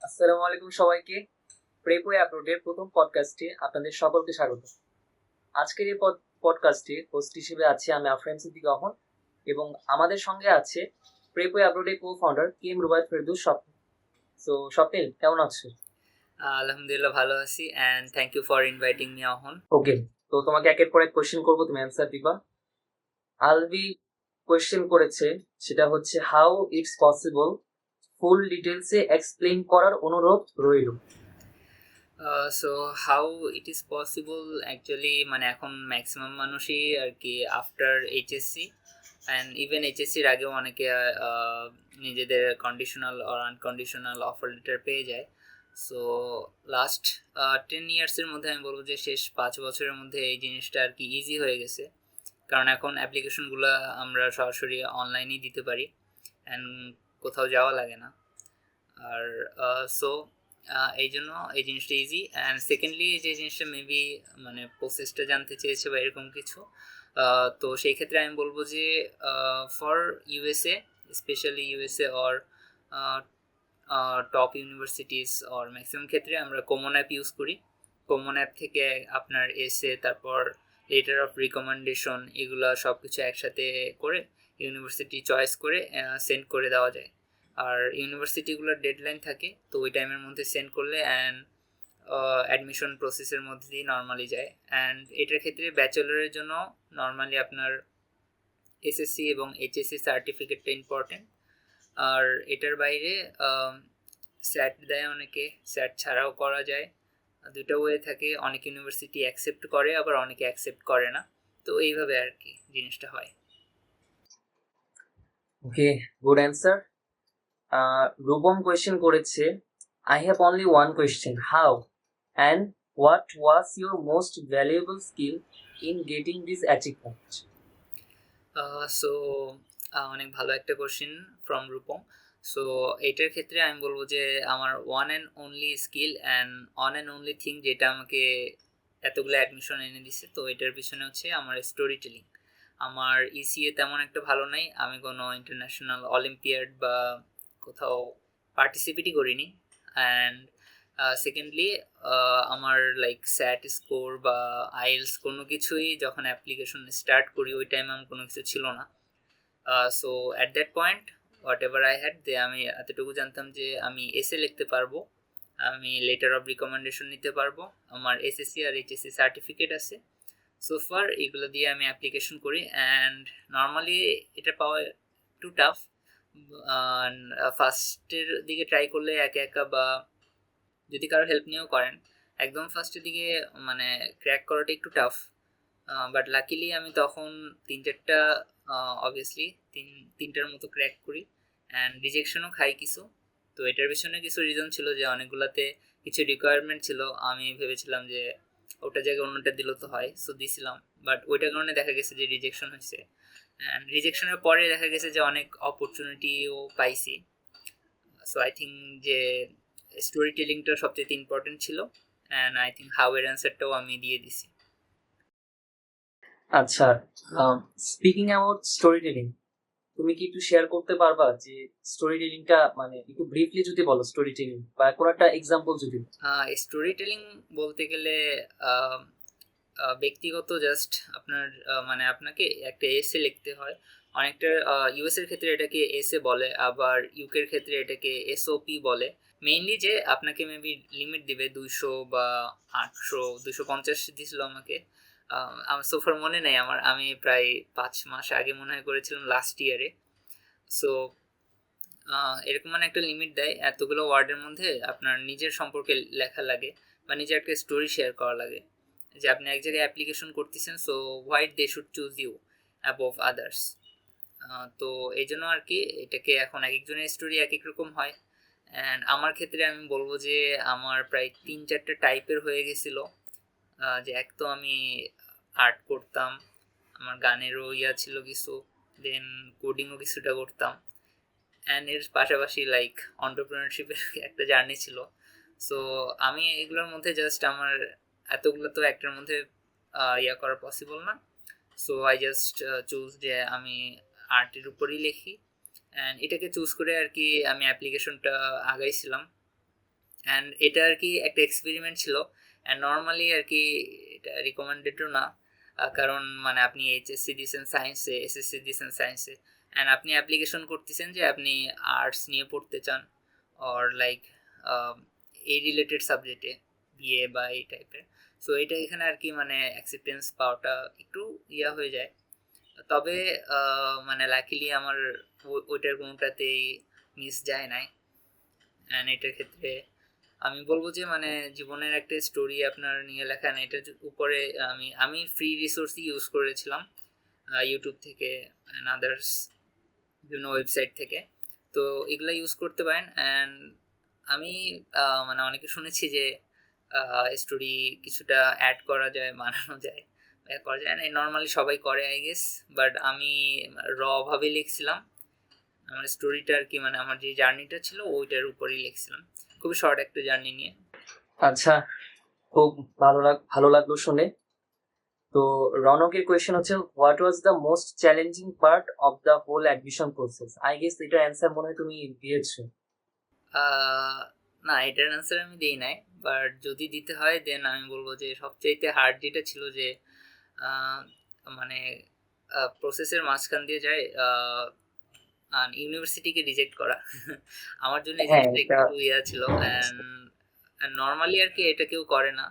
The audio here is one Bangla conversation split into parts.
আসসালামু আলাইকুম সবাইকে। প্রেপোয় আপলোডের প্রথম পডকাস্টে আপনাদের সকলকে স্বাগত। আজকের এই পডকাস্টে হোস্ট হিসেবে আছি আমি আফরান সিদ্দিক অহন এবং আমাদের সঙ্গে আছে প্রেপোয় আপলোডের কো-ফাউন্ডার কেম রুবায়েত ফেরদৌস স্বপ্নিল। সো স্বপ্নিল, কেমন আছো? আলহামদুলিল্লাহ ভালো আছি and thank you for inviting me অহন। ওকে, তো তোমাকে একের পর এক কোয়েশ্চেন করবো, তুমি অ্যান্সার দিবা। আলভি কোয়েশ্চেন করেছে, সেটা হচ্ছে হাউ ইটস পসিবল, ফুল ডিটেলসে এক্সপ্লেইন করার অনুরোধ রইল। So how it is possible, actually মানে এখন ম্যাক্সিমাম মানুষই আর কি আফটার এইচএসসি অ্যান্ড ইভেন এইচএসসির আগেও অনেকে নিজেদের conditional or unconditional offer letter পেয়ে যায়। সো লাস্ট 10 ইয়ার্সের মধ্যে আমি বলবো যে শেষ 5 বছরের মধ্যে এই জিনিসটা আর কি ইজি হয়ে গেছে, কারণ এখন অ্যাপ্লিকেশনগুলো আমরা সরাসরি অনলাইনেই দিতে পারি অ্যান্ড কোথাও যাওয়া লাগে না। আর সো এই জন্য এই জিনিসটা ইজি। অ্যান্ড সেকেন্ডলি যে জিনিসটা মেবি মানে প্রসেসটা জানতে চেয়েছে বা এরকম কিছু, তো সেই ক্ষেত্রে আমি বলবো যে for USA, specially USA or top universities or maximum ক্ষেত্রে আমরা কমন অ্যাপ ইউজ করি। কমন অ্যাপ থেকে আপনার এসে তারপর লেটার অফ রিকমেন্ডেশন এগুলো সব কিছু একসাথে করে ইউনিভার্সিটি চয়েস করে সেন্ড করে দেওয়া যায়। আর ইউনিভার্সিটিগুলোর ডেডলাইন থাকে, তো ওই টাইমের মধ্যে সেন্ড করলে অ্যান্ড অ্যাডমিশন প্রসেসের মধ্যে দিয়ে নর্মালি যায়। অ্যান্ড এটার ক্ষেত্রে ব্যাচেলরের জন্য নর্মালি আপনার এসএসসি এবং এইচএসসি সার্টিফিকেটটা ইম্পর্টেন্ট। আর এটার বাইরে স্যাট দেয় অনেকে, স্যাট ছাড়াও করা যায়। দুটো ওয়ে থাকে, অনেক ইউনিভার্সিটি অ্যাকসেপ্ট করে আবার অনেকে অ্যাকসেপ্ট করে না। তো এইভাবে আর কি জিনিসটা হয়। ওকে, গুড অ্যান্সার। রূপম কোয়েশ্চেন করেছে, I have only one question. How and what was your most valuable skill in getting this achievement? So অনেক ভালো একটা কোশ্চেন ফ্রম রূপম। সো এটার ক্ষেত্রে আমি বলবো যে আমার one and only skill and one and only thing যেটা আমাকে এতগুলো অ্যাডমিশন এনে দিছে, তো এটার পিছনে হচ্ছে আমার স্টোরি টেলিং। আমার ইসিএ তেমন একটা ভালো নাই, আমি কোনো ইন্টারন্যাশনাল অলিম্পিয়াড বা কোথাও পার্টিসিপেটই করিনি। অ্যান্ড সেকেন্ডলি আমার লাইক স্যাট স্কোর বা আইএলস কোনো কিছুই যখন অ্যাপ্লিকেশন স্টার্ট করি ওই টাইমে আমার কোনো কিছু ছিল না। So at that point whatever I had they, আমি এতটুকু জানতাম যে আমি এসে লিখতে পারবো, আমি লেটার অফ রিকমেন্ডেশন নিতে পারবো, আমার এসএসসি আর এইচএসসি সার্টিফিকেট আছে। সো ফার এগুলো দিয়ে আমি অ্যাপ্লিকেশন করি অ্যান্ড নর্মালি এটা পাওয়া একটু টাফ। ফার্স্টের দিকে ট্রাই করলে একা একা বা যদি কারো হেল্প নিয়েও করেন, একদম ফার্স্টের দিকে মানে ক্র্যাক করাটা একটু টাফ। বাট লাকিলি আমি তখন 3-4টা অবভিয়াসলি তিনটার মতো ক্র্যাক করি অ্যান্ড রিজেকশনও খাই কিছু। তো এটার পিছনে কিছু রিজন ছিল যে অনেকগুলাতে কিছু রিকোয়ারমেন্ট ছিল, আমি ভেবেছিলাম যে ওটা জায়গায় অন্যটা দিলেও তো হয়, সো দিছিলাম। বাট ওইটার কারণে দেখা গেছে যে রিজেকশন হয়েছে অ্যান্ড রিজেকশনের পরে দেখা গেছে যে অনেক অপরচুনিটিও পাইছি। সো আই থিঙ্ক যে স্টোরি টেলিংটা সবচেয়ে ইম্পর্টেন্ট ছিল অ্যান্ড আই থিঙ্ক হাউ এর অ্যান্সারটাও আমি দিয়ে দিছি। আচ্ছা, স্পিকিং অ্যাবাউট স্টোরি টেলিং, তুমি কি একটু শেয়ার করতে পারবা যে স্টোরি টেলিংটা মানে একটু ব্রিফলি যদি বলো, স্টোরি টেলিং বা কোনো একটা এক্সাম্পল যদি। স্টোরি টেলিং বলতে গেলে আহ, ব্যক্তিগত জাস্ট আপনার মানে আপনাকে একটা এসে লিখতে হয় অনেকটা। ইউএস এর ক্ষেত্রে এটাকে এসে বলে, আবার ইউকের ক্ষেত্রে এটাকে এসওপি বলে। মেইনলি যে আপনাকে মেবি লিমিট দিবে 200 বা 800, 250 দিছিল আমাকে। আমার সোফার মনে নেই আমার, আমি প্রায় 5 মাস আগে মনে হয় করেছিলাম লাস্ট ইয়ারে। সো এরকম মানে একটা লিমিট দেয়, এতগুলো ওয়ার্ডের মধ্যে আপনার নিজের সম্পর্কে লেখা লাগে বা নিজের একটা স্টোরি শেয়ার করা লাগে যে আপনি এক জায়গায় অ্যাপ্লিকেশন করতেছেন, so why they should choose you above others. তো এই জন্য আর কি এটাকে এখন এক একজনের স্টোরি এক এক রকম হয়। অ্যান্ড আমার ক্ষেত্রে আমি বলবো যে আমার প্রায় 3-4টা টাইপের হয়ে গেছিলো। যে এক তো আমি আর্ট করতাম, আমার গানেরও ইয়া ছিল কিছু, দেন কোডিংও কিছুটা করতাম, অ্যান্ড এর পাশাপাশি লাইক অন্টারপ্রেনারশিপের একটা জার্নি ছিল। সো আমি এগুলোর মধ্যে জাস্ট আমার এতগুলো তো একটার মধ্যে ইয়া করা পসিবল না। সো আই জাস্ট চুজ যে আমি আর্টের উপরই লিখি অ্যান্ড এটাকে চুজ করে আর কি আমি অ্যাপ্লিকেশনটা আগাইছিলাম। অ্যান্ড এটা আর কি একটা এক্সপেরিমেন্ট ছিল, অ্যান্ড নর্মালি আর কি এটা রিকমেন্ডেডও না, কারণ মানে আপনি এইচএসসি দিয়েছেন সায়েন্সে, এসএসসি দিয়েছেন সায়েন্সে, অ্যান্ড আপনি অ্যাপ্লিকেশন করতেছেন যে আপনি আর্টস নিয়ে পড়তে চান, অর লাইক এই রিলেটেড সাবজেক্টে বিএ বা এই টাইপের। সো এটা এখানে আর কি মানে অ্যাকসেপ্টেন্স পাওয়াটা একটু ইয়া হয়ে যায়। তবে মানে লাকিলি আমার ওইটার কোনোটাতেই মিস যায় নাই। অ্যান্ড এটার ক্ষেত্রে আমি বলবো যে মানে জীবনের একটা স্টোরি আপনার নিয়ে লেখা না, এটার উপরে আমি আমি ফ্রি রিসোর্সই ইউজ করেছিলাম, ইউটিউব থেকে অ্যান্ড আদার্স বিভিন্ন ওয়েবসাইট থেকে। তো এগুলো ইউজ করতে পারেন। অ্যান্ড আমি মানে অনেকে শুনেছি যে স্টোরি কিছুটা অ্যাড করা যায়, বানানো যায়, করা যায় না, নর্মালি সবাই করে আই গেস। বাট আমি ভাবে লিখছিলাম আমার স্টোরিটা আর কি, মানে আমার যে জার্নিটা ছিল ওইটার উপরেই লিখছিলাম, খুবই শর্ট একটা জার্নি নিয়ে। আচ্ছা, খুব ভালো লাগলো শুনে। তো রনকের কোয়েশ্চেন হচ্ছে, what was the most challenging part of the whole admission process? I guess এটার অ্যান্সার মনে হয় তুমি দিয়েছো। না, এটার অ্যান্সার আমি দিই নাই, বাট যদি দিতে হয় দেন আমি বলবো যে সবচাইতে হার্ড যেটা ছিল যে মানে প্রসেসের মাঝখান দিয়ে যায় ইউনিভার্সিটিকে রিজেক্ট করা। আমার জন্য এই হ্যাঁ, জিনিসটা এটা একটু ইয়া ছিল। অ্যান্ড নর্মালি আর কি এটা কেউ করে না,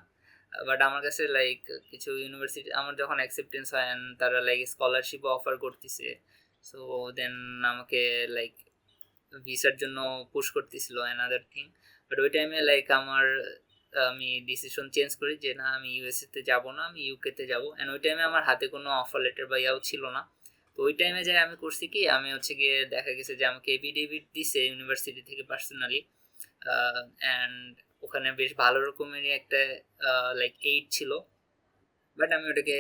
বাট আমার কাছে লাইক কিছু ইউনিভার্সিটি আমার যখন অ্যাকসেপ্টেন্স হয় অ্যান্ড তারা লাইক স্কলারশিপ অফার করতেছে, সো দেন আমাকে লাইক ভিসার জন্য পুশ করতেছিল অ্যান্ড আদার থিং। বাট ওই টাইমে লাইক আমি ডিসিশন চেঞ্জ করি যে না, আমি ইউএসএতে যাব না, আমি ইউকেতে যাব। অ্যান্ড ওই টাইমে আমার হাতে কোনো অফার লেটার বা ইয়াও ছিল না। তো ওই টাইমে যাই আমি করছি কি, আমি হচ্ছে গিয়ে দেখা গেছে যে আমাকে এফিডেভিট দিছে ইউনিভার্সিটি থেকে পার্সোনালি, অ্যান্ড ওখানে বেশ ভালো রকমেরই একটা লাইক এইড ছিল। বাট আমি ওটাকে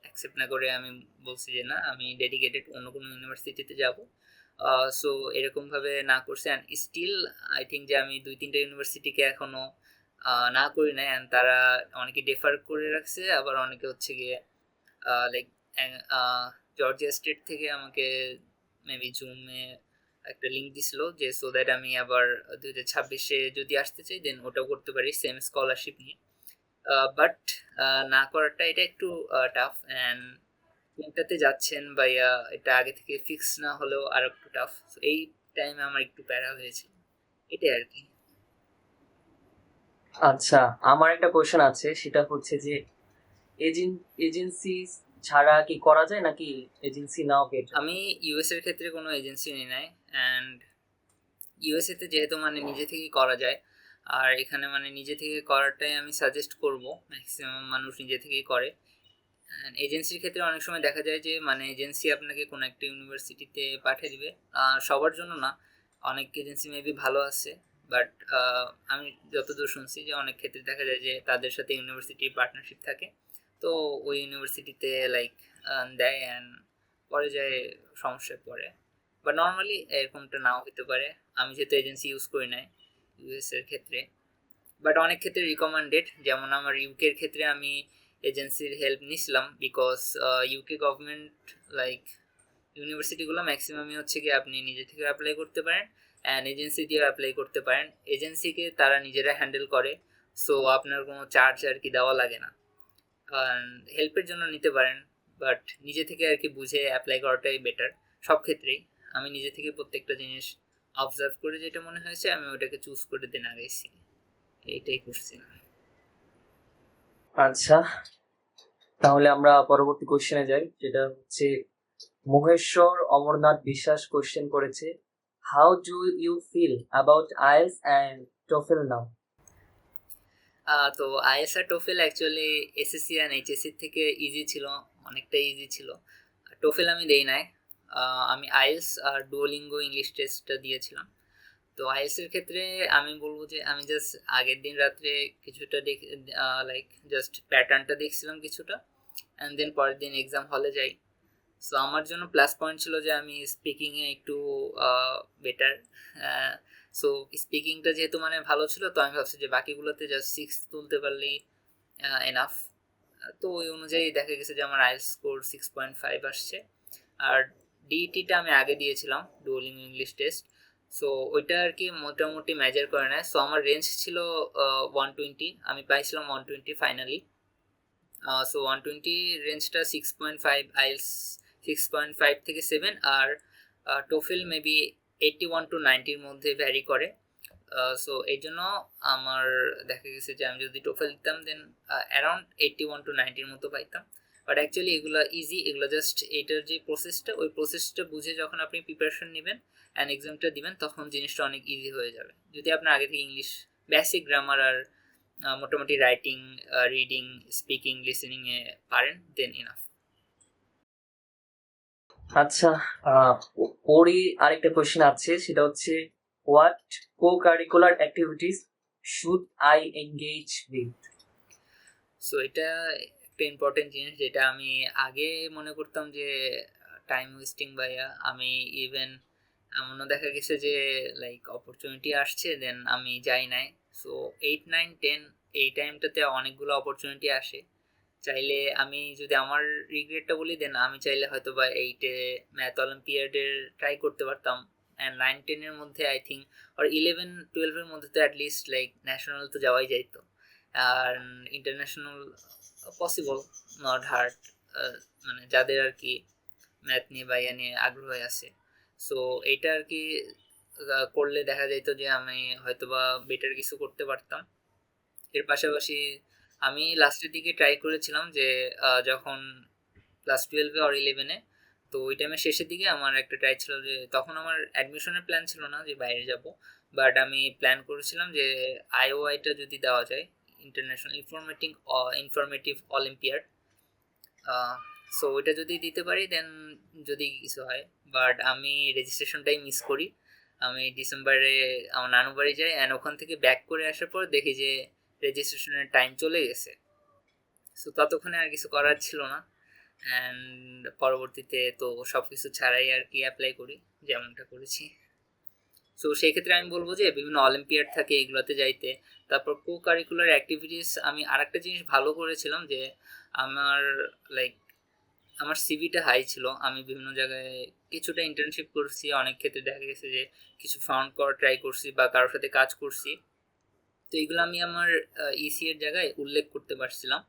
অ্যাকসেপ্ট না করে আমি বলছি যে না, আমি ডেডিকেটেড অন্য কোনো ইউনিভার্সিটিতে যাব। সো এরকমভাবে না করছে, অ্যান্ড স্টিল আই থিঙ্ক যে আমি 2-3টা ইউনিভার্সিটিকে এখনও না করি নাই, অ্যান্ড তারা অনেকে ডেফার করে রাখছে, আবার অনেকে হচ্ছে গিয়ে লাইক জর্জিয়া স্টেট থেকে আমাকে মেবি জুমে একটা লিঙ্ক দিছিল যে সো দ্যাট আমি আবার 2026-এ যদি আসতে চাই দেন ওটাও করতে পারি সেম স্কলারশিপ নিয়ে। বাট না করাটা এটা একটু টাফ, অ্যান্ড কোনটাতে যাচ্ছেন বা এটা আগে থেকে ফিক্স না হলেও আর একটু টাফ। এই টাইমে আমার একটু প্যারা হয়েছে, এটাই আর কি। আচ্ছা, আমার একটা কোয়েশ্চেন আছে, সেটা হচ্ছে যে এজেন্সি ছাড়া কি করা যায় নাকি এজেন্সি নাও বেটার? আমি ইউএস এর ক্ষেত্রে কোনো এজেন্সি নিই নাই, অ্যান্ড ইউএসএতে যেহেতু মানে নিজে থেকেই করা যায়, আর এখানে মানে নিজে থেকে করাটাই আমি সাজেস্ট করব, ম্যাক্সিমাম মানুষ নিজে থেকেই করে। এজেন্সির ক্ষেত্রে অনেক সময় দেখা যায় যে মানে এজেন্সি আপনাকে কোনো একটা ইউনিভার্সিটিতে পাঠিয়ে দিবে, সবার জন্য না, অনেক এজেন্সি মেবি ভালো আছে, বাট আমি যতদূর শুনছি যে অনেক ক্ষেত্রে দেখা যায় যে তাদের সাথে ইউনিভার্সিটির পার্টনারশিপ থাকে, তো ওই ইউনিভার্সিটিতে লাইক দেয়, অ্যান্ড পরে যায় সমস্যায় পড়ে। বা নর্মালি এরকমটা নাও হতে পারে, আমি যেহেতু এজেন্সি ইউজ করি নাই ইউএস এর ক্ষেত্রে। বাট অনেক ক্ষেত্রে রিকমেন্ডেড, যেমন আমার ইউকের ক্ষেত্রে আমি এজেন্সির হেল্প নিছিলাম, বিকজ ইউকে গভর্নমেন্ট লাইক ইউনিভার্সিটিগুলো ম্যাক্সিমামই হচ্ছে কি আপনি নিজে থেকে অ্যাপ্লাই করতে পারেন, অ্যান্ড এজেন্সি দিয়ে অ্যাপ্লাই করতে পারেন, এজেন্সিকে তারা নিজেরা হ্যান্ডেল করে, সো আপনার কোনো চার্জ আর কি দেওয়া লাগে না। হেল্পের জন্য নিতে পারেন, বাট নিজে থেকে আর কি বুঝে অ্যাপ্লাই করাটাই বেটার সব ক্ষেত্রেই। আমি নিজে থেকে প্রত্যেকটা জিনিস অবজার্ভ করে যেটা মনে হয়েছে আমি ওটাকে চুজ করে দিন আগাইছি, এইটাই করছি। আচ্ছা, তাহলে আমরা পরবর্তী কোশ্চেনে যাই, যেটা হচ্ছে মহেশ্বর অমরনাথ বিশ্বাস কোশ্চেন করেছে, how do you feel about IELTS and TOEFL now? তো আইএসআর TOEFL actually SSC and HSC থেকে ইজি ছিল, অনেকটা ইজি ছিল। টোফেল আমি দেই নাই, আমি আইএলটিএস আর ডুওলিঙ্গো ইংলিশ টেস্টটা দিয়েছিলাম। তো আইএলটিএসের ক্ষেত্রে আমি বলবো যে আমি জাস্ট আগের দিন রাত্রে কিছুটা দেখে লাইক জাস্ট প্যাটার্নটা দেখছিলাম কিছুটা, অ্যান্ড দেন পরের দিন এক্সাম হলে যাই। সো আমার জন্য প্লাস পয়েন্ট ছিল যে আমি স্পিকিংয়ে একটু বেটার। সো স্পিকিংটা যেহেতু মানে ভালো ছিল, তো আমি ভাবছি যে বাকিগুলোতে জাস্ট 6 তুলতে পারলেই এনাফ। তো ওই অনুযায়ী দেখা গেছে যে আমার আইএলটিএস স্কোর 6.5 আসছে। আর ডিইটিটা আমি আগে দিয়েছিলাম, ডুওলিঙ্গো ইংলিশ টেস্ট, সো ওইটা আর কি মোটামুটি মেজার করে নেয়। সো আমার রেঞ্জ ছিল 120, আমি পাইছিলাম 120 ফাইনালি। সো 120 রেঞ্জটা 6.5, আইএলস 6.5 থেকে 7, আর টোফেল মেবি 81 to 90-র মধ্যে ভ্যারি করে। সো এই জন্য আমার দেখা গেছে যে আমি যদি টোফেল দিতাম দেন অ্যারাউন্ড 81 to 90-র মতো পাইতাম। বাট অ্যাকচুয়ালি এগুলো ইজি, এগুলো জাস্ট এইটার যে প্রসেসটা, ওই প্রসেসটা বুঝে যখন আপনি প্রিপারেশন নেবেন অ্যান্ড এক্সামটা দিবেন, তখন জিনিসটা অনেক ইজি হয়ে যাবে। যদি আপনার আগে থেকে ইংলিশ বেসিক গ্রামার আর মোটামুটি রাইটিং, রিডিং, স্পিকিং, লিসেনিং এ পারেন, দেন ইনাফ। আচ্ছা, ওরই আরেকটা কোয়েশ্চেন আছে, সেটা হচ্ছে what co curricular activities should I engage with? So এটা একটা ইম্পর্টেন্ট জিনিস, যেটা আমি আগে মনে করতাম যে টাইম ওয়েস্টিং ভাইয়া। আমি ইভেন এমনও দেখা গেছে যে লাইক অপরচুনিটি আসছে দেন আমি যাই নাই। সো 8, 9, 10 এই টাইমটাতে অনেকগুলো অপরচুনিটি আসে। চাইলে আমি যদি আমার রিগ্রেটটা বলি, দেন আমি চাইলে হয়তো বা 8-এ ম্যাথ অলিম্পিয়াডের ট্রাই করতে পারতাম, অ্যান্ড 9, 10-এর মধ্যে আই থিঙ্ক, আর 11, 12-এর মধ্যে তো অ্যাটলিস্ট লাইক ন্যাশনাল তো যাওয়াই যাইতো, আর ইন্টারন্যাশনাল পসিবল, নট হার্ড, মানে যাদের আর কি ম্যাথ নিয়ে বা ইয়া নিয়ে আগ্রহ আছে। সো এইটা আর কি করলে দেখা যাইতো যে আমি হয়তোবা বেটার কিছু করতে পারতাম। এর পাশাপাশি আমি লাস্টের দিকে ট্রাই করেছিলাম যে যখন ক্লাস 12-এ আর 11-এ, তো ওই টাইমের শেষের দিকে আমার একটা ট্রাই ছিল যে তখন আমার অ্যাডমিশনের প্ল্যান ছিল না যে বাইরে যাব, বাট আমি প্ল্যান করেছিলাম যে আইওআইটা যদি দেওয়া যায়, ইন্টারন্যাশনাল ইনফরমেটিভ অলিম্পিয়াড। সো ওইটা যদি দিতে পারি দেন যদি কিছু হয়। বাট আমি রেজিস্ট্রেশনটাই মিস করি। আমি ডিসেম্বরে আমার নানু বাড়ি যাই, অ্যান্ড ওখান থেকে ব্যাক করে আসার পর দেখি যে রেজিস্ট্রেশনের টাইম চলে গেছে। সো ততক্ষণে আর কিছু করার ছিল না, অ্যান্ড পরবর্তীতে তো সব কিছু ছাড়াই আর কি অ্যাপ্লাই করি, যেমনটা করেছি। সো সেই ক্ষেত্রে আমি বলবো যে বিভিন্ন অলিম্পিয়াড থাকে, এগুলোতে যাইতে। তারপর কো কারিকুলার অ্যাক্টিভিটিস আমি আরেকটা জিনিস ভালো করেছিলাম যে আমার লাইক আমার সিভিটা হাই ছিল। আমি বিভিন্ন জায়গায় কিছুটা ইন্টার্নশিপ করছি, অনেক ক্ষেত্রে দেখা গেছে যে কিছু ফাউন্ড করা ট্রাই করছি বা কারোর সাথে কাজ করছি। তো এগুলো আমি আমার ইসি এর জায়গায় উল্লেখ করতে পারছিলাম।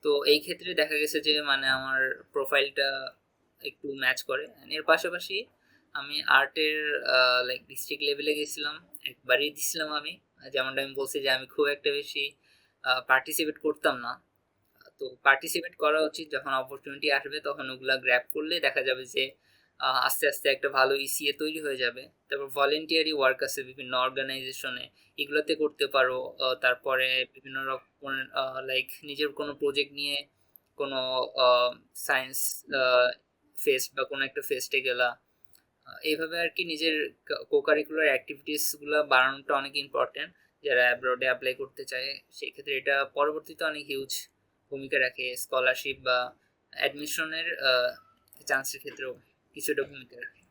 তো এই ক্ষেত্রে দেখা গেছে যে মানে আমার প্রোফাইলটা একটু ম্যাচ করে। এর পাশাপাশি আমি আর্টের লাইক ডিস্ট্রিক্ট লেভেলে গেছিলাম, একবারই দিছিলাম আমি। যেমনটা আমি বলছি যে আমি খুব একটা বেশি পার্টিসিপেট করতাম না। তো পার্টিসিপেট করা উচিত, যখন অপরচুনিটি আসবে তখন ওগুলা গ্র্যাব করলে দেখা যাবে যে আস্তে আস্তে একটা ভালো ইসিএ তৈরি হয়ে যাবে। তারপর ভলেন্টিয়ারি ওয়ার্ক আছে বিভিন্ন অর্গানাইজেশনে, এগুলোতে করতে পারো। তারপরে বিভিন্ন রকম লাইক নিজের কোনো প্রজেক্ট নিয়ে কোনো সায়েন্স ফেস্ট বা কোনো একটা ফেস্টে গেলা। এইভাবে আর কি নিজের কোকারিকুলার অ্যাক্টিভিটিসগুলো বাড়ানোটা অনেক ইম্পর্টেন্ট। যারা অ্যাব্রডে অ্যাপ্লাই করতে চায় সেই ক্ষেত্রে এটা পরবর্তীতে অনেক হিউজ ভূমিকা রাখে, স্কলারশিপ বা অ্যাডমিশনের চান্সের ক্ষেত্রেও কিছুটা ভূমিকা রাখে।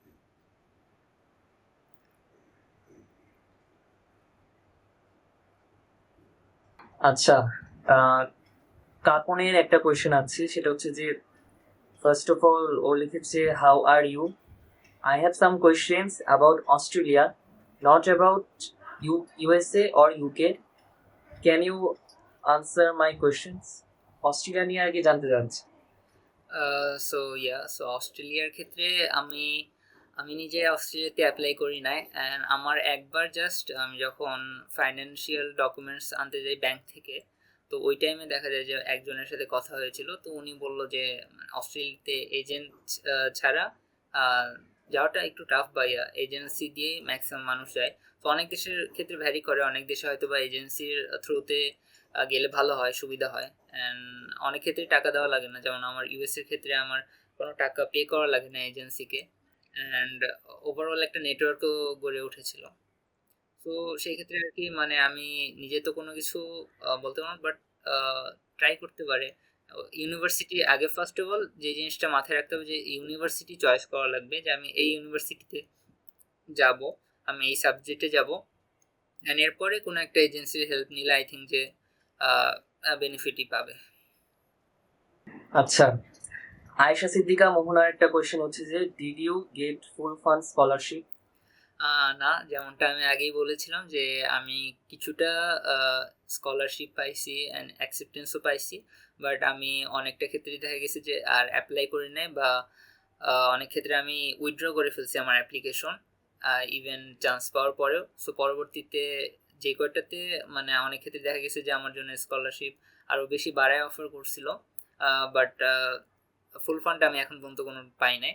আচ্ছা, কাপনের একটা কোয়েশ্চেন আছে, সেটা হচ্ছে যে ফার্স্ট অফ অল ও লিখেছে how are you, I have some questions about Australia, not about USA or UK, can you answer my questions? Australia নিয়ে আর কি জানতে চাচ্ছি। সো অস্ট্রেলিয়ার ক্ষেত্রে আমি আমি নিজে অস্ট্রেলিয়াতে অ্যাপ্লাই করি নাই, অ্যান্ড আমার একবার জাস্ট আমি যখন ফাইন্যান্সিয়াল ডকুমেন্টস আনতে যাই ব্যাংক থেকে, তো ওই টাইমে দেখা যায় যে একজনের সাথে কথা হয়েছিল। তো উনি বলল যে অস্ট্রেলিয়াতে এজেন্ট ছাড়া আহ, যাওয়াটা একটু টাফ, বা এজেন্সি দিয়েই ম্যাক্সিমাম মানুষ যায়। তো অনেক দেশের ক্ষেত্রে ভ্যারি করে, অনেক দেশে হয়তো বা এজেন্সির থ্রুতে গেলে ভালো হয়, সুবিধা হয়, অ্যান্ড অনেক ক্ষেত্রে টাকা দেওয়া লাগে না। যেমন আমার ইউএস এর ক্ষেত্রে আমার কোনো টাকা পে করা লাগে না এজেন্সিকে, অ্যান্ড ওভারঅল একটা নেটওয়ার্কও গড়ে উঠেছিল। তো সেই ক্ষেত্রে আর কি মানে আমি নিজে তো কোনো কিছু বলতে পারবো, বাট ট্রাই করতে পারে। ইউনিভার্সিটি আগে ফার্স্ট অফ অল যে জিনিসটা মাথায় রাখতে হবে যে ইউনিভার্সিটি চয়েস করা লাগবে, যে আমি এই ইউনিভার্সিটিতে যাব, আমি এই সাবজেক্টে যাব, অ্যান্ড এরপরে কোনো একটা এজেন্সির হেল্প নিলে আই থিঙ্ক যে বেনিফিটই পাবে। আচ্ছা, আয়েশা সিদ্দিকা মোহনার একটা কোয়েশ্চেন হচ্ছে যে did you get full fund scholarship? না, যেমনটা আমি আগেই বলেছিলাম যে আমি কিছুটা স্কলারশিপ পাইছি অ্যান্ড অ্যাকসেপ্টেন্সও পাইছি, বাট আমি অনেকটা ক্ষেত্রে দেখা গেছে যে আর অ্যাপ্লাই করি নাই, বা অনেক ক্ষেত্রে আমি উইথড্র করে ফেলছি আমার অ্যাপ্লিকেশন ইভেন চান্স পাওয়ার পরেও। সো পরবর্তীতে যে কয়টাতে মানে অনেক ক্ষেত্রে দেখা গেছে যে আমার জন্য স্কলারশিপ আরও বেশি বাড়ায় অফার করছিল, বাট ফুল ফান্ড আমি এখন পর্যন্ত কোনো পাই নাই।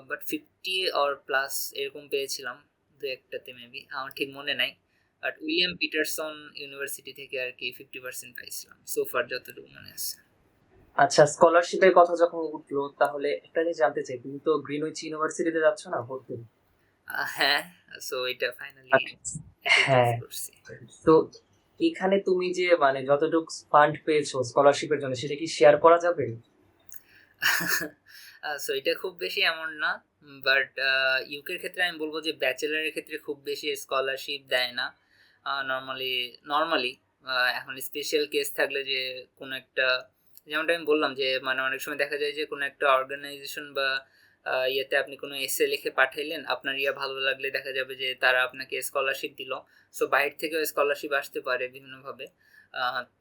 বাট 50 অর প্লাস এরকম পেয়েছিলাম দু একটাতে, মেবি আমার ঠিক মনে নাই। বাট উইলিয়াম পিটারসন ইউনিভার্সিটি থেকে আর কি 50% পাইছিলাম সোফার, যতটুকু মনে আছে। আচ্ছা, স্কলারশিপের কথা যখন উঠলো, তাহলে একটা জিনিস জানতে চাই, তুমি তো গ্রিনউইচ ইউনিভার্সিটিতে যাচ্ছ না পড়তে? হ্যাঁ, সো এটা ফাইনালি আচ্ছা, এটাই চুজ হ্যাঁ। করছি। তো এখানে তুমি যে মানে যতটুকু ফান্ড পেয়েছো স্কলারশিপের জন্য, সেটা কি শেয়ার করা যাবে? সো এটা খুব বেশি এমন না, বাট ইউকের ক্ষেত্রে আমি বলবো যে ব্যাচেলারের ক্ষেত্রে খুব বেশি স্কলারশিপ দেয় না নর্মালি। এখন স্পেশাল কেস থাকলে যে কোনো একটা, যেমনটা আমি বললাম যে মানে অনেক সময় দেখা যায় যে কোনো একটা অর্গানাইজেশন বা ইয়েতে আপনি কোনো এসে লিখে পাঠাইলেন, আপনার ভালো লাগলে দেখা যাবে যে তারা আপনাকে স্কলারশিপ দিল। সো বাইরে থেকেও স্কলারশিপ আসতে পারে বিভিন্নভাবে।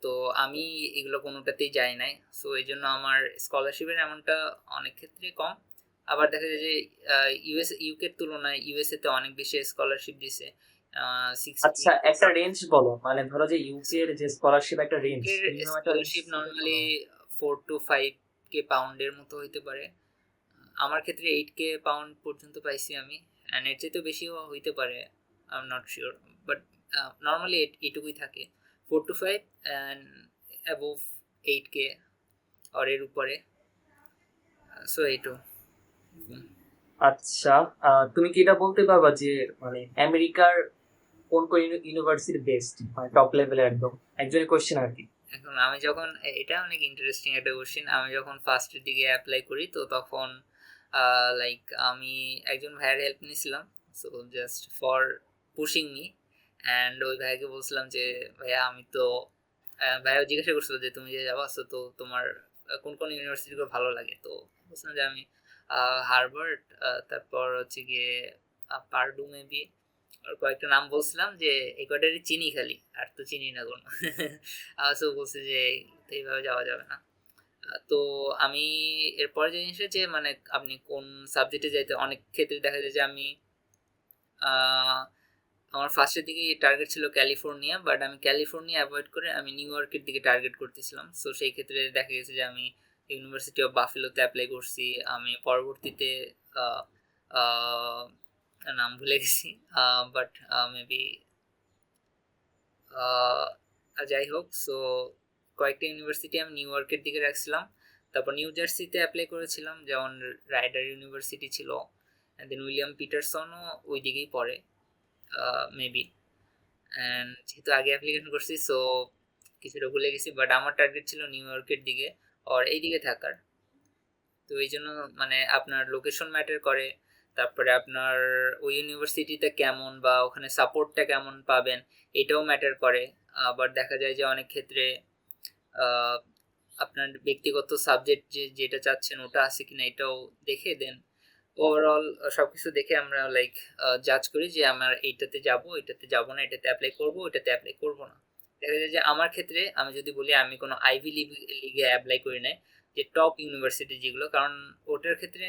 তো আমি এগুলো কোনোটাতেই যাই নাই, সো এই জন্য আমার স্কলারশিপের এমনটা অনেক ক্ষেত্রে কম। আবার দেখা যায় যে ইউকের তুলনায় ইউএসএ তে অনেক বেশি স্কলারশিপ দিছে। 60 আচ্ছা, একটা রেঞ্জ বলো, মানে ধরো যে ইউকের যে স্কলারশিপ একটা রেঞ্জ, ইউকের মিনিমাম একটা রেঞ্জ স্কলারশিপ নর্মালি 4 to 5 কে পাউন্ডের মতো হইতে পারে। আমার ক্ষেত্রে 8 কে পাউন্ড পর্যন্ত পাইছি আমি, অ্যান্ড এর চেয়ে তো বেশিও হইতে পারে, I am not sure. But normally এইটুকুই থাকে, 4 to 5 অ্যান্ড অ্যাবোভ 8 কে আর এর উপরে। সো এইটু। আচ্ছা, তুমি কি এটা বলতে পারবা যে মানে আমেরিকার কোন কোন ইউনিভার্সিটি বেস্ট, মানে টপ লেভেলে একদম একজনের কোশ্চেন আর কি? এখন আমি যখন এটা অনেক ইন্টারেস্টিং একটা কোশ্চেন, আমি যখন ফার্স্টের দিকে অ্যাপ্লাই করি তো তখন লাইক আমি একজন ভাইয়ের হেল্প নিয়েছিলাম, so just for pushing me. And ওই ভাইকে বলছিলাম যে ভাইয়া আমি তো ভাইয়া জিজ্ঞাসা করছিল যে তুমি যে যাবা, সো তো তোমার কোন কোন ইউনিভার্সিটিগুলো ভালো লাগে, তো বলছিলাম যে আমি হার্ভার্ড, তারপর হচ্ছে গিয়ে পার্ডু মেবি, আর কয়েকটা নাম বলছিলাম যে এই কয়টারই চিনি খালি, আর তো চিনি না কোনো। সো বলছে যে তো এইভাবে যাওয়া যাবে না। তো আমি এরপরে যে জিনিসটা যে মানে আপনি কোন সাবজেক্টে যাইতে, অনেক ক্ষেত্রে দেখা যায় যে আমি আহ, আমার ফার্স্টের দিকে টার্গেট ছিল ক্যালিফোর্নিয়া, বাট আমি ক্যালিফোর্নিয়া অ্যাভয়েড করে আমি নিউ ইয়র্কের দিকে টার্গেট করতেছিলাম। সো সেই ক্ষেত্রে দেখা গেছে যে আমি ইউনিভার্সিটি অফ বাফেলোতে অ্যাপ্লাই করছি। আমি পরবর্তীতে আহ, আহ, নাম ভুলে গেছি, বাট মেবি যাই হোক। সো কয়েকটা ইউনিভার্সিটি আমি নিউ ইয়র্কের দিকে রাখছিলাম। তারপর নিউ জার্সিতে অ্যাপ্লাই করেছিলাম, যেমন রাইডার ইউনিভার্সিটি ছিল, অ্যান্ড দেন উইলিয়াম পিটারসনও ওই দিকেই পড়ে মেবি। অ্যান্ড যেহেতু আগে অ্যাপ্লিকেশন করছি, সো কিছুটা ভুলে গেছি, বাট আমার টার্গেট ছিল নিউ ইয়র্কের দিকে আর এই দিকে থাকার। তো এই জন্য মানে আপনার লোকেশন ম্যাটার করে, তারপরে আপনার ওই ইউনিভার্সিটিতে কেমন বা ওখানে সাপোর্টটা কেমন পাবেন এটাও ম্যাটার করে। আবার দেখা যায় যে অনেক ক্ষেত্রে আহ, আপনার ব্যক্তিগত সাবজেক্ট যেটা চাচ্ছেন ওটা আছে কিনা এটাও দেখে দেন। ওভারঅল সবকিছু দেখে আমরা লাইক জাজ করি যে আমার এইটাতে যাব, এটাতে যাব না, এটাতে অ্যাপ্লাই করব, এটাতে অ্যাপ্লাই করব না। দেখা যায় যে আমার ক্ষেত্রে আমি যদি বলি আমি কোনো আইভি লিগে অ্যাপ্লাই করি নাই, যে টপ ইউনিভার্সিটি যেগুলো, কারণ ওটার ক্ষেত্রে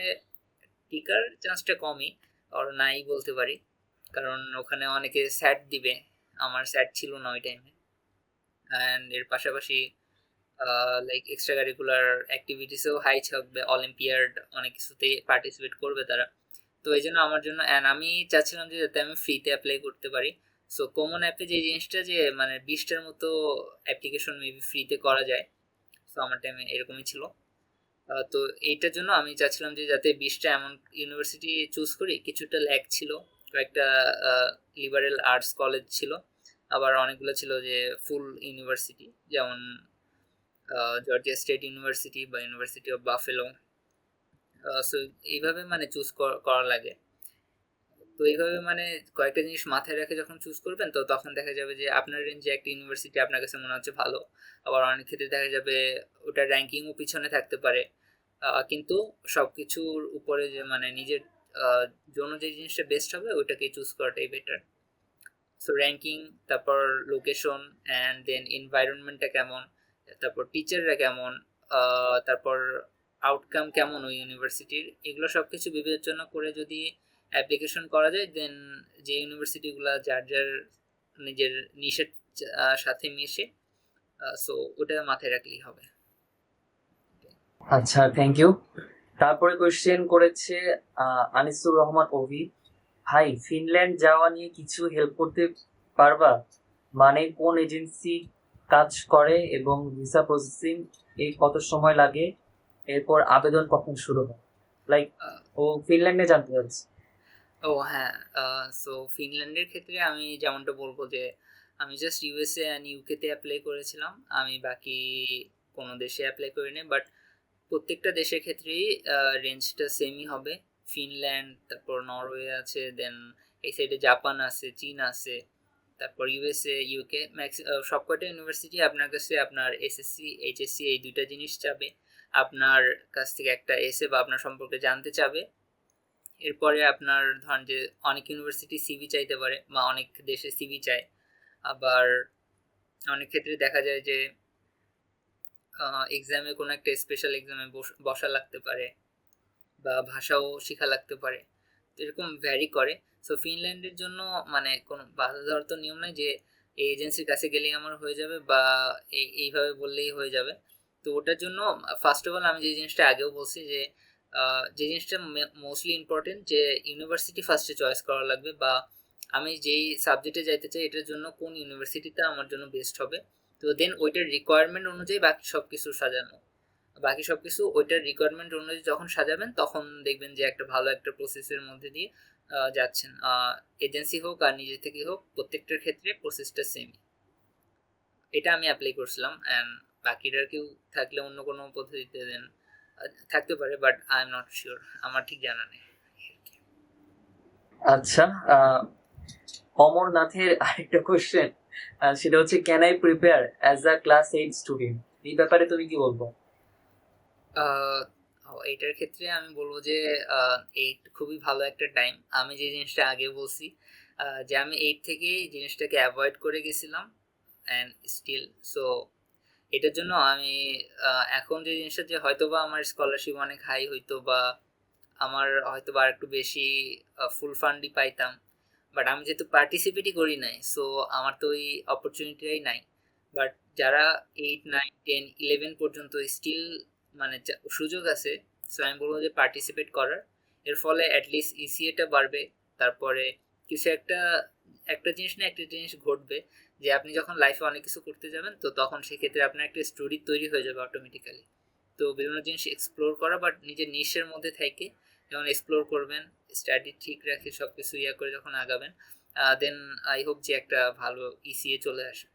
টিকার চান্সটা কমই, আর নাই বলতে পারি, কারণ ওখানে অনেকে স্যাট দিবে। আমার স্যাট ছিল না ওই টাইমে। অ্যান্ড এর পাশাপাশি লাইক এক্সট্রা কারিকুলার অ্যাক্টিভিটিসেও হাই থাকবে, অলিম্পিয়াড অনেক কিছুতেই পার্টিসিপেট করবে তারা। তো এই জন্য আমার জন্য, অ্যান্ড আমি চাচ্ছিলাম যে যাতে আমি ফ্রিতে অ্যাপ্লাই করতে পারি। সো কমন অ্যাপে যে জিনিসটা যে মানে 20টার মতো অ্যাপ্লিকেশন মেবি ফ্রিতে করা যায়, সো আমার টাইমে এরকমই ছিল। তো এইটার জন্য আমি চাচ্ছিলাম যে যাতে 20টা এমন ইউনিভার্সিটি চুজ করি। কিছুটা ল্যাক ছিল, কয়েকটা লিবারেল আর্টস কলেজ ছিল, আবার অনেকগুলো ছিল যে ফুল ইউনিভার্সিটি, যেমন জর্জিয়া স্টেট ইউনিভার্সিটি বা ইউনিভার্সিটি অফ বাফেলো। সো এইভাবে মানে চুজ করা লাগে। তো এইভাবে মানে কয়েকটা জিনিস মাথায় রেখে যখন চুজ করবেন, তো তখন দেখা যাবে যে আপনার রেঞ্জে একটা ইউনিভার্সিটি আপনার কাছে মনে হচ্ছে ভালো, আবার অনেক ক্ষেত্রে দেখা যাবে ওটার র্যাঙ্কিংও পিছনে থাকতে পারে। কিন্তু সবকিছুর উপরে যে মানে নিজের জন্য যে জিনিসটা বেস্ট হবে ওইটাকে চুজ করাটাই বেটার। সো র্যাঙ্কিং, তারপর লোকেশন, অ্যান্ড দেন এনভায়রনমেন্টটা কেমন, তারপর টিচাররা কেমন, তারপর আউটকাম কেমন ওই ইউনিভার্সিটির, এগুলো সব কিছু বিবেচনা করে যদি অ্যাপ্লিকেশন করা যায়, দেন যে ইউনিভার্সিটিগুলো যার যার নিজের নিশের সাথে মিশে, সো ওটা মাথায় রাখলেই হবে। আচ্ছা, থ্যাংক ইউ। তারপরে কোয়েশ্চেন করেছে আনিসুর রহমান অভি। ভাই, ফিনল্যান্ড যাওয়া নিয়ে কিছু হেল্প করতে পারবা? মানে কোন এজেন্সি কাজ করে এবং ভিসা প্রসেসিং এই কত সময় লাগে, এরপর আবেদন কখন শুরু হয়? লাইক ও ফিনল্যান্ডে জানতে চাচ্ছে। ও হ্যাঁ, সো ফিনল্যান্ডের ক্ষেত্রে আমি যেমনটা বলবো যে আমি জাস্ট ইউএসএ অ্যান্ড ইউকেতে অ্যাপ্লাই করেছিলাম, আমি বাকি কোনো দেশে অ্যাপ্লাই করিনি। বাট প্রত্যেকটা দেশের ক্ষেত্রেই রেঞ্জটা সেমই হবে। ফিনল্যান্ড, তারপর নরওয়ে আছে, দেন এই সাইডে জাপান আছে, চীন আছে, তারপর ইউএসএ, ইউকে, সবকটা ইউনিভার্সিটি আপনার কাছে আপনার এসএসসি, এইচএসসি এই দুইটা জিনিস চাবে। আপনার কাছ থেকে একটা এসে বা আপনার সম্পর্কে জানতে চাবে। এরপরে আপনার ধরেন যে অনেক ইউনিভার্সিটি সিভি চাইতে পারে বা অনেক দেশে সিভি চায়। আবার অনেক ক্ষেত্রে দেখা যায় যে এক্সামে কোনো একটা স্পেশাল এক্সামে বসা লাগতে পারে বা ভাষাও শেখা লাগতে পারে। তো এরকম ভ্যারি করে। সো ফিনল্যান্ডের জন্য মানে কোনো বাধা ধরার তো নিয়ম নাই যে এই এজেন্সির কাছে গেলেই আমার হয়ে যাবে বা এইভাবে বললেই হয়ে যাবে। তো ওটার জন্য ফার্স্ট অফ অল আমি যে জিনিসটা আগেও বলছি যে যে জিনিসটা মোস্টলি ইম্পর্টেন্ট, যে ইউনিভার্সিটি ফার্স্টে চয়েস করা লাগবে, বা আমি যেই সাবজেক্টে যাইতে চাই এটার জন্য কোন ইউনিভার্সিটিটা আমার জন্য বেস্ট হবে। তো দেন ওইটার রিকোয়ারমেন্ট অনুযায়ী বাকি সব কিছু সাজানো, বাকি সব কিছু ওইটার রিকোয়ারমেন্ট অনুযায়ী যখন সাজাবেন তখন দেখবেন যে একটা ভালো একটা প্রসেসের মধ্যে দিয়ে যাচ্ছেন। এজেন্সি হোক আর নিজে থেকে হোক, প্রত্যেকটার ক্ষেত্রে প্রসেসটা সেমই। এটা আমি অ্যাপ্লাই করছিলাম, অ্যান্ড বাকিরা কেউ থাকলে অন্য কোনো পদ্ধতিতে দেন থাকতে পারে, but I am not sure, আমার ঠিক জানা নেই। আচ্ছা, অমরনাথের আরেকটা কোয়েশ্চেন, সেটা হচ্ছে can I prepare as a class 8 student? এই ব্যাপারে তুমি কি বলবো? এইটার ক্ষেত্রে আমি বলবো যে এইট খুবই ভালো একটা টাইম। আমি যে জিনিসটা আগে বলছি, যে আমি এইট থেকে এই জিনিসটাকে অ্যাভয়েড করে গেছিলাম, অ্যান্ড স্টিল সো এটার জন্য আমি এখন যে জিনিসটা, যে হয়তোবা আমার স্কলারশিপ অনেক হাই হইতো বা আমার হয়তোবা আর একটু বেশি ফুল ফান্ডই পাইতাম, বাট আমি যেহেতু পার্টিসিপেটই করি নাই, সো আমার তো ওই অপরচুনিটিটাই নাই। বাট যারা 8, 9, 10, 11 পর্যন্ত স্টিল মানে সুযোগ আছে, সো আমি বলবো যে পার্টিসিপেট করার। এর ফলে অ্যাটলিস্ট ইসিএটা বাড়বে। তারপরে কিছু একটা একটা জিনিস না একটা জিনিস ঘটবে, যে আপনি যখন লাইফে অনেক কিছু করতে যাবেন তো তখন সেক্ষেত্রে আপনার একটা স্টোরি তৈরি হয়ে যাবে অটোমেটিক্যালি। তো বিভিন্ন জিনিস এক্সপ্লোর করা, বাট নিজের নিশের মধ্যে থেকে যখন এক্সপ্লোর করবেন, স্টাডি ঠিক রাখে সব কিছু ইয়া করে যখন আগাবেন, দেন আই হোপ যে একটা ভালো ইসিএ চলে আসবে।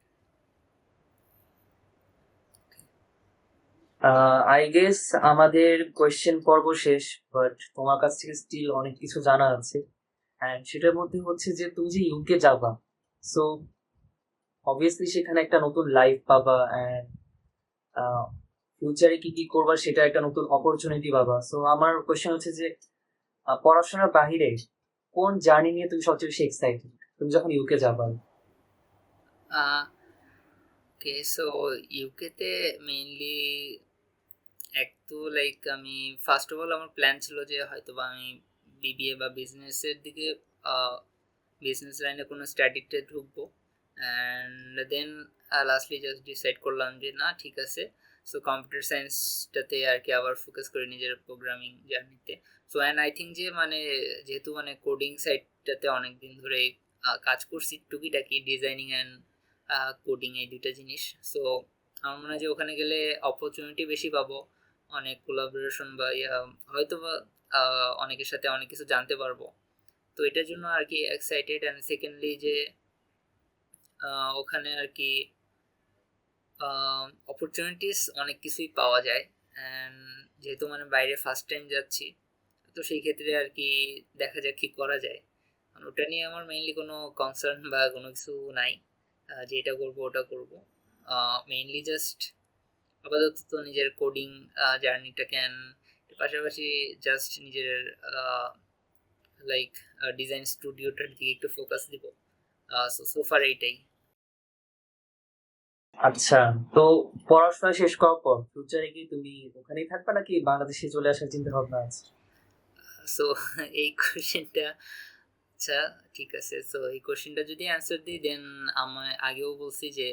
আই গেস আমাদের কোয়েশ্চেন পর্ব শেষ, বাট তোমার কাছ থেকে স্টিল অনেক কিছু জানা আছে। অ্যান্ড সেটার মধ্যে হচ্ছে যে তুমি যে ইউকে যাবা, সো অবভিয়াসলি সেখানে একটা নতুন লাইফ পাবা, অ্যান্ড ফিউচারে কি কি করবা সেটা একটা নতুন অপরচুনিটি পাবা। সো আমার কোয়েশ্চেন হচ্ছে যে পড়াশোনার বাহিরে কোন জার্নি নিয়ে তুমি সবচেয়ে বেশি এক্সাইটেড তুমি যখন ইউকে যাবা? ওকে, সো ইউকেতে মেইনলি এক তো লাইক আমি ফার্স্ট অফ অল আমার প্ল্যান ছিল যে হয়তো বা আমি বিবিএ বা বিজনেসের দিকে, বিজনেস লাইনে কোনো স্টাডিতে ঢুকবো। And then lastly just decide করলাম যে না ঠিক আছে, সো কম্পিউটার সায়েন্সটাতে আর কি আবার ফোকাস করে নিজের প্রোগ্রামিং জার্নিতে। সো অ্যান্ড আই থিঙ্ক যে মানে যেহেতু মানে কোডিং সাইডটাতে অনেক দিন ধরে কাজ করছি, টুকিটাকি ডিজাইনিং অ্যান্ড কোডিং এই দুইটা জিনিস। সো আমার মনে হয় যে ওখানে গেলে অপরচুনিটি বেশি পাবো, অনেক কোলাবোরেশন বা ইয়া হয়তো বা অনেকের সাথে অনেক কিছু জানতে পারবো। তো এটার জন্য আর কি এক্সাইটেড। অ্যান্ড সেকেন্ডলি যে ওখানে আর কি অপরচুনিটিস অনেক কিছুই পাওয়া যায়। অ্যান্ড যেহেতু মানে বাইরে ফার্স্ট টাইম যাচ্ছি, তো সেই ক্ষেত্রে আর কি দেখা যাক কি করা যায়। ওটা নিয়ে আমার মেইনলি কোনো কনসার্ন বা কোনো কিছু নাই যে এটা করবো ওটা করবো। মেইনলি জাস্ট আপাতত তো নিজের কোডিং জার্নিটা ক্যান, পাশাপাশি জাস্ট নিজের লাইক ডিজাইন স্টুডিওটার দিকে একটু ফোকাস দিব। সোফার এইটাই। আচ্ছা, তো পড়াশোনা শেষ করার পর ফিউচারে কি তুমি ওখানেই থাকবে নাকি বাংলাদেশে চলে আসার চিন্তা ভাবনা আছে? সো এই কোশ্চেনটা, আচ্ছা ঠিক আছে, সো এই কোশ্চেনটা যদি অ্যান্সার দিই দেন, আমি আগেও বলছি যে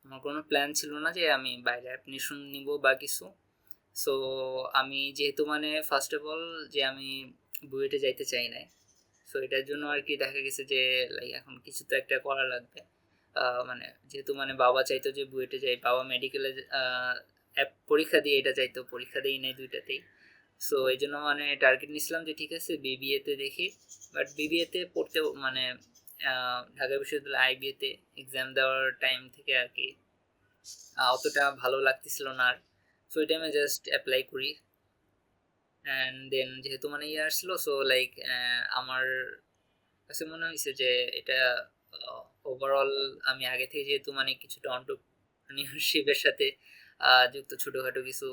আমার কোনো প্ল্যান ছিল না যে আমি বাইরে অ্যাডমিশন নিব বা কিছু। সো আমি যেহেতু মানে ফার্স্ট অফ অল যে আমি বুয়েটে যাইতে চাই নাই, সো এটার জন্য আর কি দেখা গেছে যে লাইক এখন কিছু তো একটা করা লাগবে। মানে যেহেতু মানে বাবা চাইতো যে বুয়েটে যাই, বাবা মেডিকেলে পরীক্ষা দিয়ে এটা চাইতো, পরীক্ষা দিই নাই দুইটাতেই। সো এই জন্য মানে টার্গেট নিছিলাম যে ঠিক আছে বিবিএতে দেখি। বাট বিবিএতে পড়তেও মানে ঢাকা বিশ্ববিদ্যালয় আইবিএতে এক্সাম দেওয়ার টাইম থেকে আর কি অতটা ভালো লাগতেছিল না আর। সো এই টাইমে জাস্ট অ্যাপ্লাই করি, অ্যান্ড দেন যেহেতু মানে ইয়ে আসলো, সো লাইক আমার কাছে মনে হয়েছে যে এটা ওভারঅল আমি আগে থেকে যেহেতু মানে কিছুটা অন্টারপ্রেনিয়রশিপের সাথে যুক্ত, ছোটোখাটো কিছু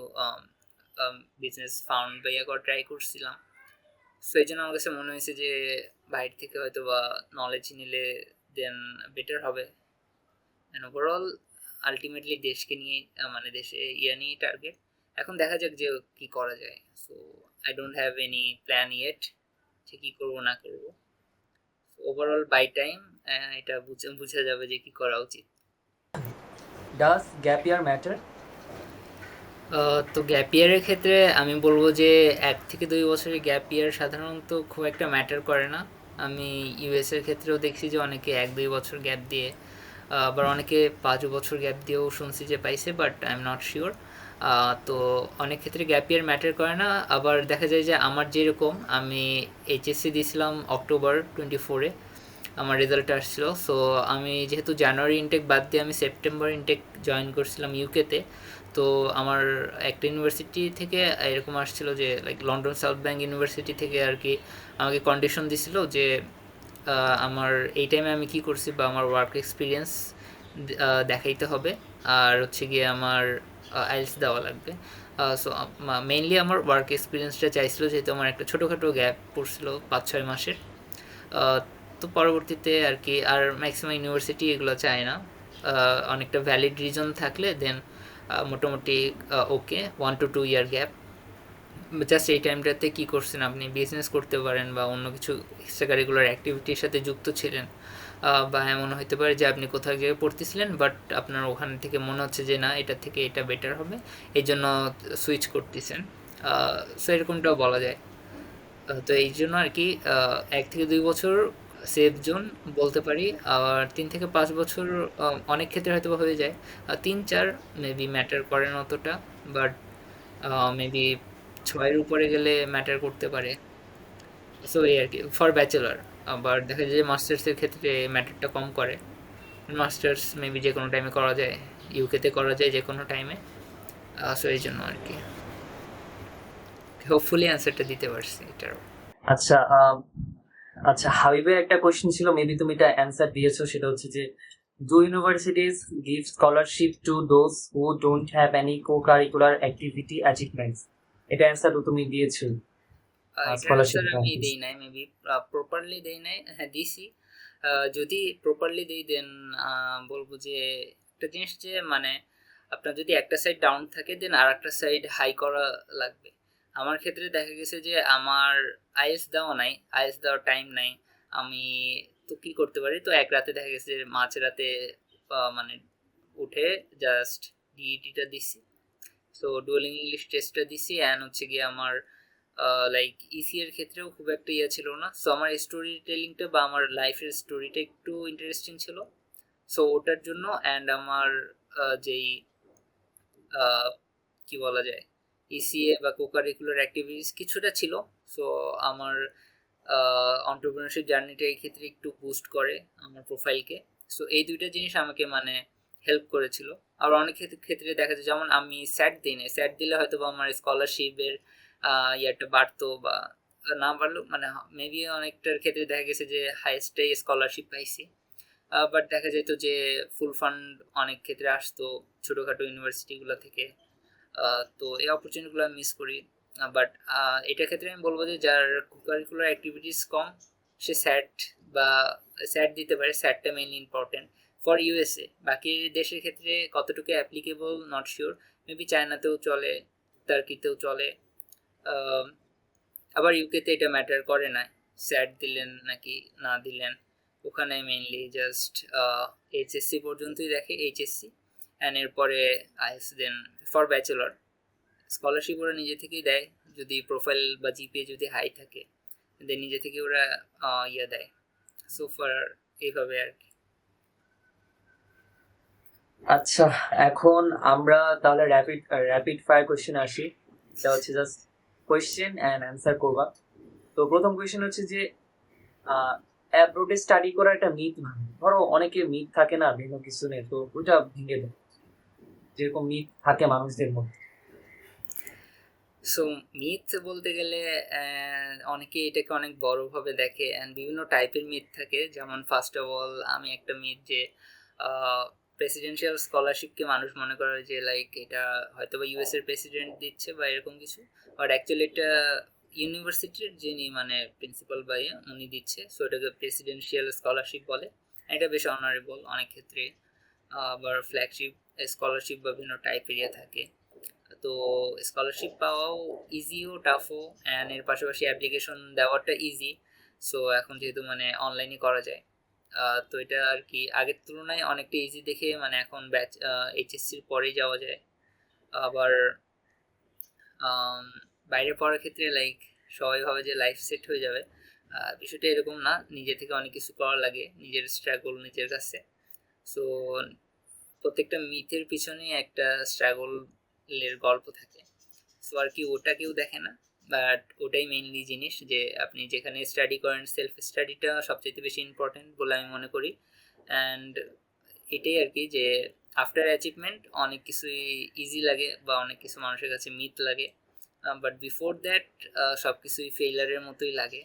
বিজনেস ফাউন্ড বা ইয়ে করা ট্রাই করছিলাম। সো এই জন্য আমার কাছে মনে হয়েছে যে বাইরে থেকে হয়তো বা নলেজ নিলে দেন বেটার হবে। অ্যান্ড ওভারঅল আলটিমেটলি দেশকে নিয়ে মানে দেশে ইয়ে নিয়ে টার্গেট। এখন দেখা যাক যে কি করা যায়। So I don't have any plan yet যে কী করবো না করবো। ওভারঅল বাই টাইম এটা বুঝা যাবে যে কি করা উচিত। Does gap year matter? তো গ্যাপ ইয়ারের ক্ষেত্রে আমি বলবো যে 1 থেকে 2 বছরের গ্যাপ ইয়ার সাধারণত খুব একটা ম্যাটার করে না। আমি ইউএসের ক্ষেত্রেও দেখছি যে অনেকে 1-2 বছর গ্যাপ দিয়ে, আবার অনেকে 5 বছর গ্যাপ দিয়েও শুনছি যে পাইছে, but I am not sure. তো অনেক ক্ষেত্রে গ্যাপ ইয়ার ম্যাটার করে না। আবার দেখা যায় যে আমার যেরকম, আমি এইচএসসি দিয়েছিলাম অক্টোবর 24-এ আমার রেজাল্ট আসছিল। সো আমি যেহেতু জানুয়ারি ইনটেক বাদ দিয়ে আমি সেপ্টেম্বর ইনটেক জয়েন করছিলাম ইউকেতে। তো আমার একটা ইউনিভার্সিটি থেকে এরকম আসছিল যে like London south bank university থেকে আর কি আমাকে কন্ডিশন দিছিল যে আমার এই টাইমে আমি কি করছি বা আমার ওয়ার্ক এক্সপিরিয়েন্স দেখাইতে হবে, আর হচ্ছে গিয়ে আমার আইএলস দেওয়া লাগবে। সো মেইনলি আমার ওয়ার্ক এক্সপিরিয়েন্সটা চাইছিল, যেহেতু আমার একটা ছোটোখাটো গ্যাপ পড়ছিল 5-6 মাসের। আহ, তো পরবর্তীতে আর কি আর ম্যাক্সিমাম ইউনিভার্সিটি এগুলো চায় না। অনেকটা ভ্যালিড রিজন থাকলে দেন মোটামুটি ওকে 1 to 2 ইয়ার গ্যাপ। জাস্ট এই টাইমটাতে কী করছেন, আপনি বিজনেস করতে পারেন বা অন্য কিছু এক্সট্রা কারিকুলার অ্যাক্টিভিটির সাথে যুক্ত ছিলেন, বা এমন হতে পারে যে আপনি কোথাও গিয়ে পড়তেছিলেন বাট আপনার ওখান থেকে মনে হচ্ছে যে না এটার থেকে এটা বেটার হবে, এই জন্য সুইচ করতেছেন। সো এরকমটাও বলা যায়। তো এই জন্য আর কি 1 থেকে 2 বছর সেফ জোন বলতে পারি। আবার 3 থেকে 5 বছর অনেক ক্ষেত্রে হয়তো বা হয়ে যায়। 3-4 মেবি ম্যাটার করে না অতটা, বাট মেবি 6-এর উপরে গেলে ম্যাটার করতে পারে। সো এই আর কি ফর ব্যাচেলার। আবার দেখা যায় যে মাস্টার্সের ক্ষেত্রে ম্যাটারটা কম করে। মাস্টার্স মেবি যে কোনো টাইমে করা যায়, ইউকেতে করা যায় যে কোনো টাইমে। সো এই জন্য আর কি হোপফুলি অ্যান্সারটা দিতে পারছি এটার। আচ্ছা, আচ্ছা, হাবিবের একটা কোশ্চেন ছিল, মেবি তুমি এটা অ্যান্সার দিয়েছো, সেটা হচ্ছে যে do universities give scholarship to those who don't have any co curricular activity achievements? এটা অ্যান্সার তো তুমি দিয়েছো এটার স্কলারশিপ। অ্যান্সার আমি দেই নাই, মেবি প্রপারলি দেই নাই। হ্যাঁ দিছি। যদি প্রপারলি দেই দেন বলবো যে একটা জিনিস যে মানে আপনার যদি একটা সাইড ডাউন থাকে দেন আর একটা সাইড হাই করা লাগবে। আমার ক্ষেত্রে দেখা গেছে যে আমার আইএস দেওয়া নাই, আইএস দেওয়ার টাইম নাই। আমি তো কি করতে পারি, তো এক রাতে দেখা গেছে যে মাঝরাতে মানে উঠে জাস্ট ডিইটিটা দিছি। সো ডুয়েলিং ইংলিশ টেস্টটা দিছি, অ্যান্ড হচ্ছে গিয়ে আমার লাইক ইসি এর ক্ষেত্রেও খুব একটা ইয়ে ছিল না। সো আমার স্টোরি টেলিংটা বা আমার লাইফের স্টোরিটা একটু ইন্টারেস্টিং ছিল। সো ওটার জন্য অ্যান্ড আমার যেই কি বলা যায় ইসিএ বা কোকারিকুলার অ্যাক্টিভিটিস কিছুটা ছিল। সো আমার অন্টারপ্রেনারশিপ জার্নিটা এই ক্ষেত্রে একটু বুস্ট করে আমার প্রোফাইলকে। সো এই দুইটা জিনিস আমাকে মানে হেল্প করেছিল। আর অনেক ক্ষেত্রে দেখা যায় যেমন আমি স্যাট দিই না, স্যাট দিলে হয়তো বা আমার স্কলারশিপের ইয়েটা বাড়তো বা না বাড়লেও মানে মেবি অনেকটার ক্ষেত্রে দেখা গেছে যে হাইয়েস্টে স্কলারশিপ পাইছি। বাট দেখা যেত যে ফুল ফান্ড অনেক ক্ষেত্রে আসতো ছোটোখাটো ইউনিভার্সিটিগুলো থেকে। তো এই অপরচুনিটিগুলো আমি মিস করি। বাট এটার ক্ষেত্রে আমি বলবো যে যার কারিকুলার অ্যাক্টিভিটিস কম সে স্যাট বা স্যাট দিতে পারে, স্যাটটা মেইনলি ইম্পর্টেন্ট ফর ইউএসএ। বাকি দেশের ক্ষেত্রে কতটুকু অ্যাপ্লিকেবল নট শিওর, মেবি চায়নাতেও চলে, টার্কিতেও চলে, আবার ইউকেতে এটা ম্যাটার করে না স্যাট দিলেন নাকি না দিলেন, ওখানে মেইনলি জাস্ট এইচএসসি পর্যন্তই দেখে, এইচএসসি অ্যান্ড এরপরে is then for bachelor scholarship ওরা নিজে থেকেই দেয়, যদি প্রোফাইল বা জিপিএ যদি হাই থাকে দেন নিজে থেকে ওরা ইয়ে দেয়। সো ফার এইভাবে আর কি। আচ্ছা, এখন আমরা তাহলে র্যাপিড ফায়ার কোশ্চেন আসি। এটা হচ্ছে জাস্ট কোয়েশ্চেন অ্যান্ড অ্যান্সার করবা। তো প্রথম কোয়েশ্চেন হচ্ছে যে অ্যাব্রোডে স্টাডি করার একটা মিথ, ধরো অনেকে মিথ থাকে না বিভিন্ন কিছু নিয়ে, তো ওইটা ভেঙে দেয়, যেরকম মিথ থাকে মানুষদের মধ্যে। সো মিথ বলতে গেলে অনেকে এটাকে অনেক বড়ভাবে দেখে অ্যান্ড বিভিন্ন টাইপের মিথ থাকে। যেমন ফার্স্ট অফ অল আমি একটা মিথ যে প্রেসিডেন্সিয়াল স্কলারশিপকে মানুষ মনে করে যে লাইক এটা হয়তো বা ইউএস এর প্রেসিডেন্ট দিচ্ছে বা এরকম কিছু, বাট অ্যাকচুয়ালি এটা ইউনিভার্সিটির যিনি মানে প্রিন্সিপাল বা উনি দিচ্ছে, সো এটাকে প্রেসিডেন্সিয়াল স্কলারশিপ বলে। এটা বেশ অনারেবল অনেক ক্ষেত্রে। আবার ফ্ল্যাগশিপ স্কলারশিপ বা বিভিন্ন টাইপ এরিয়া থাকে। তো স্কলারশিপ পাওয়াও ইজিও টাফও, অ্যান্ড এর পাশাপাশি অ্যাপ্লিকেশন দেওয়াটা ইজি। সো এখন যেহেতু মানে অনলাইনে করা যায়, তো এটা আর কি আগের তুলনায় অনেকটা ইজি দেখে মানে এখন ব্যাচ এইচএসসির পরেই যাওয়া যায়। আবার বাইরে পড়ার ক্ষেত্রে লাইক সবাই ভাবে যে লাইফ সেট হয়ে যাবে, বিষয়টা এরকম না, নিজে থেকে অনেক কিছু করা লাগে, নিজের স্ট্রাগল নিজের কাছে। সো প্রত্যেকটা মিথের পিছনে একটা স্ট্রাগলের গল্প থাকে। সো আর কি ওটা কেউ দেখে না, বাট ওটাই মেইনলি জিনিস যে আপনি যেখানে স্টাডি করেন সেলফ স্টাডিটা সবচেয়ে বেশি ইম্পর্টেন্ট বলে আমি মনে করি। অ্যান্ড এটাই আর কি যে আফটার অ্যাচিভমেন্ট অনেক কিছুই ইজি লাগে বা অনেক কিছু মানুষের কাছে মিথ লাগে, বাট বিফোর দ্যাট সব কিছুই ফেইলারের মতোই লাগে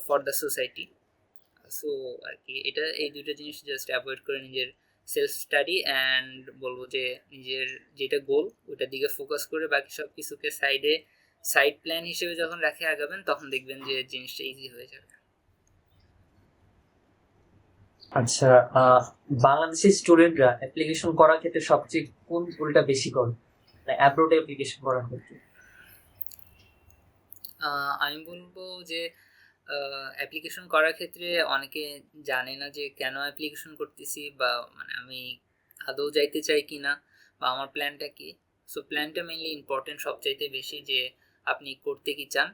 ফর দ্য সোসাইটি। সো আর কি এটা এই দুইটা জিনিস জাস্ট অ্যাভয়েড করে নিজের সেলফ স্টাডি অ্যান্ড বলবো যে নিজের যেটা গোল ওইটার দিকে ফোকাস করে বাকি সব কিছুকে সাইড প্ল্যান হিসেবে যখন রাখে আগাবেন তখন দেখবেন যে জিনিসটা ইজি হয়ে যাবে। আচ্ছা, বাংলাদেশের স্টুডেন্টরা অ্যাপ্লিকেশন করার ক্ষেত্রে সবচেয়ে কোন ভুলটা বেশি করে, অ্যাব্রোডে অ্যাপ্লিকেশন করার ক্ষেত্রে? আমি বলবো যে অ্যাপ্লিকেশন করার ক্ষেত্রে অনেকে জানে না যে কেন অ্যাপ্লিকেশন করতেছি বা মানে আমি আদৌ যাইতে চাই কি না বা আমার প্ল্যানটা কি। সো প্ল্যানটা মেইনলি ইম্পর্টেন্ট সবচাইতে বেশি, যে আপনি করতে কি চান।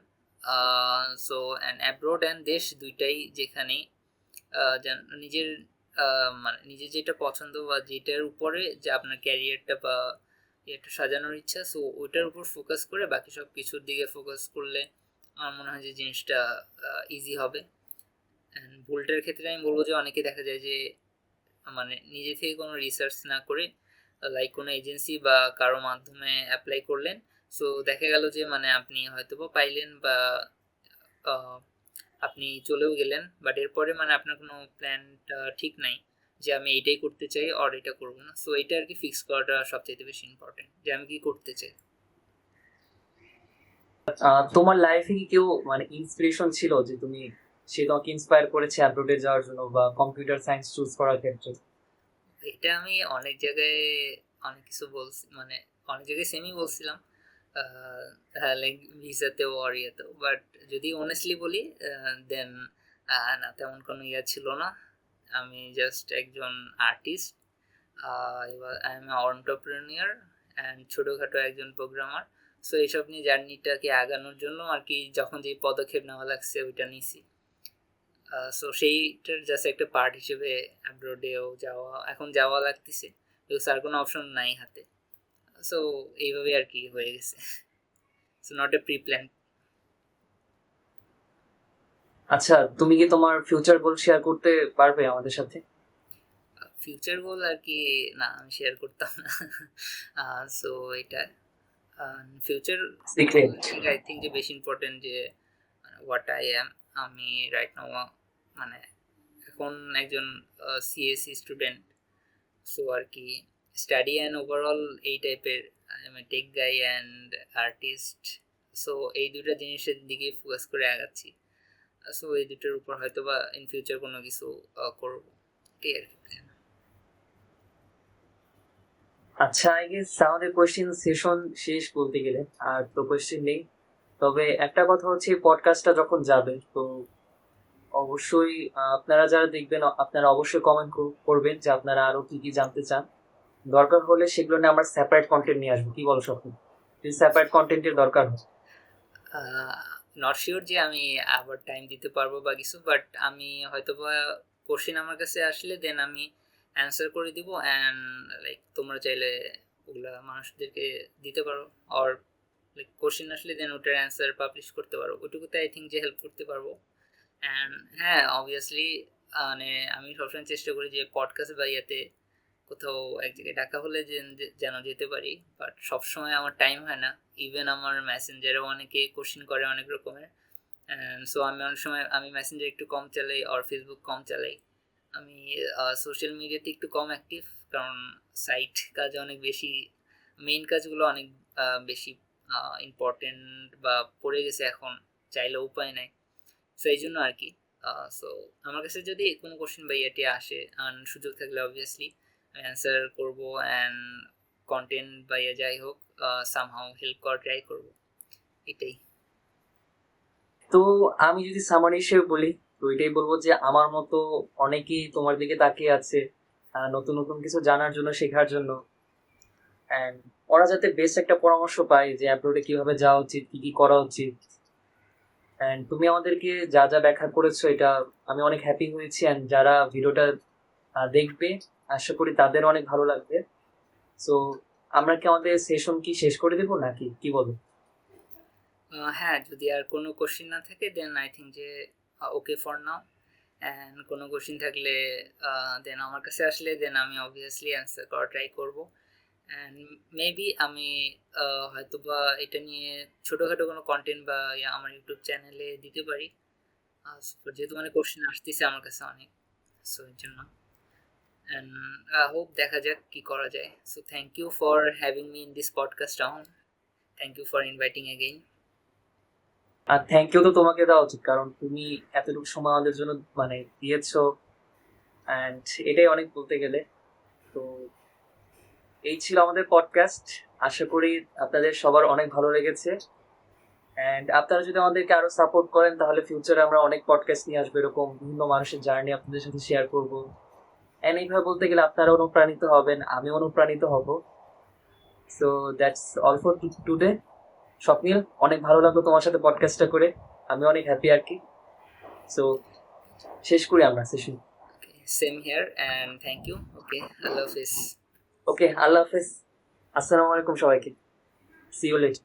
সো অ্যান্ড অ্যাব্রোড অ্যান্ড দেশ দুইটাই যেখানেই নিজের মানে নিজের যেটা পছন্দ বা যেটার উপরে যে আপনার ক্যারিয়ারটা বা এটা সাজানোর ইচ্ছা, সো ওইটার উপর ফোকাস করে বাকি সব কিছুর দিকে ফোকাস করলে আমার মনে হয় যে জিনিসটা ইজি হবে। অ্যান্ড ভুলটার ক্ষেত্রে আমি বলবো যে অনেকে দেখা যায় যে মানে নিজে থেকে কোনো রিসার্চ না করে লাইক কোনো এজেন্সি বা কারো মাধ্যমে অ্যাপ্লাই করলেন, সো দেখা গেল যে মানে আপনি হয়তো বা পাইলেন বা আপনি চলেও গেলেন, বাট এরপরে মানে আপনার কোনো প্ল্যানটা ঠিক নাই যে আমি এইটাই করতে চাই আর এটা করবো না। সো এটা আর কি ফিক্স করাটা সবচেয়ে বেশি ইম্পর্টেন্ট যে আমি কি করতে চাই। তোমার লাইফে কি কেউ মানে ইন্সপিরেশন ছিল যে সে তোমাকে ইন্সপায়ার করেছে অ্যাব্রোডে যাওয়ার জন্য বা কম্পিউটার সায়েন্স চুজ করার ক্ষেত্রে? এটা আমি অনেক জায়গায় অনেক কিছু বলছি, মানে অনেক জায়গায় সেমই বলছিলাম, হ্যাঁ লাইক ভিসাতেও আর ইয়েতেও, বাট যদি অনেস্টলি বলি দেন না তেমন কোনো ইয়ে ছিল না। আমি জাস্ট একজন আর্টিস্ট, এবার আই এম অন্টারপ্রেনিয়ার অ্যান্ড ছোটোখাটো একজন প্রোগ্রামার। সো এইসব নিয়ে জার্নিটাকে আগানোর জন্য আর কি যখন যে পদক্ষেপ নেওয়া লাগছে ওইটা নিছি। সো সেইটার জাস্ট একটা পার্ট হিসেবে অ্যাব্রোডেও এখন যাওয়া লাগতেছে, বিকজ আর কোনো অপশন নাই হাতে। সো এইভাবে আর কি হয়ে গেছে। So not a pre plan. আচ্ছা, তুমি কি তোমার ফিউচার গোল শেয়ার করতে পারবে আমাদের সাথে? ফিউচার গোল আর কি না আমি শেয়ার করতাম না। সো এটা ফিউচার গোল সিক্রেট। থেকে আই থিঙ্ক যে বেশি ইম্পর্টেন্ট যে হোয়াট আই অ্যাম। আমি রাইট নাও মানে এখন একজন সিএসসি স্টুডেন্ট। সো আর কি স্টাডি অ্যান্ড ওভারঅল এই টাইপের I am a tech guy and artist. So এই দুটো জিনিসের দিকে ফোকাস করে আগাচ্ছি। সো এই দুটোর উপর হয়তো বা ইন ফিউচার কোনো কিছু করবো, ঠিক আর কি। আচ্ছা, আই গেস আমাদের কোয়েশ্চেন সেশন শেষ বলতে গেলে, আর তো কোয়েশ্চেন নেই। তবে একটা কথা হচ্ছে, পডকাস্টটা যখন যাবে তো অবশ্যই আপনারা যারা দেখবেন আপনারা অবশ্যই কমেন্ট করবেন যে আপনারা আরো কি কি জানতে চান। দরকার হলে সেগুলো নিয়ে আমরা সেপারেট কন্টেন্ট নিয়ে আসবো, কি বলো স্বপ্ন? যদি সেপারেট কন্টেন্টের দরকার হয়। নট শিওর যে আমি আবার টাইম দিতে পারবো বা কিছু, বাট আমি হয়তো বা কোশ্চেন আমার কাছে আসলে দেন আমি অ্যান্সার করে দিব, অ্যান্ড লাইক তোমরা চাইলে ওগুলা মানুষদেরকে দিতে পারো, আর লাইক কোশ্চেন আসলে দেন ওটার অ্যান্সার পাবলিশ করতে পারো, ওইটুকুতে আই থিঙ্ক যে হেল্প করতে পারবো। অ্যান্ড হ্যাঁ, অবভিয়াসলি মানে আমি সবসময় চেষ্টা করি যে পডকাস্ট বা ইয়েতে কোথাও এক জায়গায় ডাকা হলে যেন যেতে পারি, বাট সবসময় আমার টাইম হয় না। ইভেন আমার মেসেঞ্জারেও অনেকে কোশ্চেন করে অনেক রকমের, সো আমি অনেক সময় আমি মেসেঞ্জার একটু কম চালাই আর ফেসবুক কম চালাই। আমি সোশ্যাল মিডিয়াতে একটু কম অ্যাক্টিভ, কারণ সাইট কাজে অনেক বেশি, মেইন কাজগুলো অনেক বেশি ইম্পর্টেন্ট বা পড়ে গেছে এখন, চাইলে উপায় নাই। সো এই জন্য আর কি। সো আমার কাছে যদি কোনো কোশ্চেন বা ইয়েটি আসে, আর সুযোগ থাকলে অবভিয়াসলি আমি অ্যান্সার করবো, অ্যান্ড কন্টেন্ট বা ইয়ে যাই হোক সামহাও হেল্প করার ট্রাই করবো, এটাই। তো আমি যদি সামারি হিসেবে বলি, তো এটাই বলবো যে আমার মতো অনেকেই তোমার দিকে তাকিয়ে আছে নতুন নতুন কিছু জানার জন্য, শেখার জন্য। অ্যান্ড ওরা যাতে বেস্ট একটা পরামর্শ পায় যে অ্যাপ্রোডে কিভাবে যাওয়া উচিত, কি কি করা উচিত। অ্যান্ড তুমি আমাদেরকে যা যা ব্যাখ্যা করেছো, এটা আমি অনেক হ্যাপি হয়েছি। অ্যান্ড যারা ভিডিওটা দেখবে, আশা করি তাদের অনেক ভালো লাগবে। সো আমরা কি আমাদের সেশন কি শেষ করে দেবো নাকি, কি বলো? হ্যাঁ, যদি আর কোনো কোশ্চেন না থাকে দেন আই থিঙ্ক যে ওকে ফর নাও। অ্যান্ড কোনো কোশ্চেন থাকলে দেন আমার কাছে আসলে দেন আমি অবভিয়াসলি অ্যান্সার করার ট্রাই করবো। অ্যান্ড মেবি আমি হয়তো বা এটা নিয়ে ছোটোখাটো কোনো কন্টেন্ট বা আমার ইউটিউব চ্যানেলে দিতে পারি, যেহেতু মানে কোশ্চেন আসতেছে আমার কাছে অনেক, সো এর জন্য। অ্যান্ড হোপ দেখা যাক কি করা যায়। So thank you for having me in this podcast round, thank you for inviting again. আর থ্যাংক ইউ তো তোমাকে দেওয়া উচিত, কারণ তুমি এতটুকু সময় আমাদের জন্য মানে দিয়েছো। অ্যান্ড এটাই অনেক বলতে গেলে। তো এই ছিল আমাদের পডকাস্ট। আশা করি আপনাদের সবার অনেক ভালো লেগেছে। অ্যান্ড আপনারা যদি আমাদেরকে আরো সাপোর্ট করেন, তাহলে ফিউচারে আমরা অনেক পডকাস্ট নিয়ে আসবো, এরকম বিভিন্ন মানুষের জার্নি আপনাদের সাথে শেয়ার করবো। অ্যান্ড এইভাবে বলতে গেলে আপনারা অনুপ্রাণিত হবেন, আমি অনুপ্রাণিত হব। So that's all for today. Swapnil, অনেক ভালো লাগলো তোমার সাথে পডকাস্টটা করে, আমি অনেক হ্যাপি আর কি। সো শেষ করি আমরা session. Same here and thank you. Okay, আল্লাহ হাফিজ। ওকে, আল্লাহ হাফেজ। আসসালামু আলাইকুম সবাইকে। See you letter.